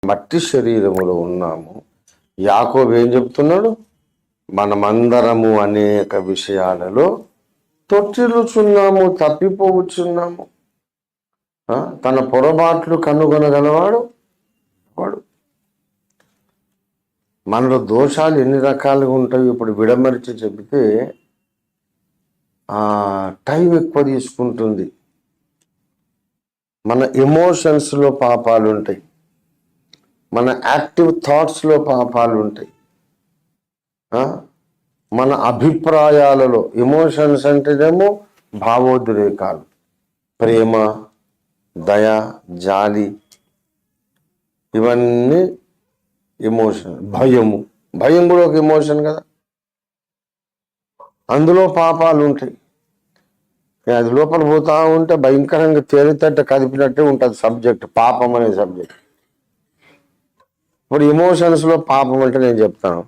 మట్టి శరీరములో ఉన్నాము. యాకోబు ఏం చెప్తున్నాడు? మనమందరము అనేక విషయాలలో తొట్టిల్లుచున్నాము, తప్పిపోవచ్చున్నాము. తన పొరపాట్లు కనుగొనగలవాడు వాడు. మనలో దోషాలు ఎన్ని రకాలుగా ఉంటాయి ఇప్పుడు విడమరిచి చెబితే టైం ఎక్కువ తీసుకుంటుంది. మన ఎమోషన్స్లో పాపాలు ఉంటాయి, మన యాక్టివ్ థాట్స్లో పాపాలు ఉంటాయి, మన అభిప్రాయాలలో. ఎమోషన్స్ అంటేనేమో భావోద్రేకాలు, ప్రేమ, దయ, జాలి, ఇవన్నీ ఎమోషన్. భయం కూడా ఒక ఎమోషన్ కదా, అందులో పాపాలు ఉంటాయి. అది లోపల పోతా ఉంటే భయంకరంగా తేలితట్ట కదిపినట్టే ఉంటుంది సబ్జెక్ట్, పాపం అనే సబ్జెక్ట్. ఇప్పుడు ఎమోషన్స్లో పాపం అంటే నేను చెప్తాను,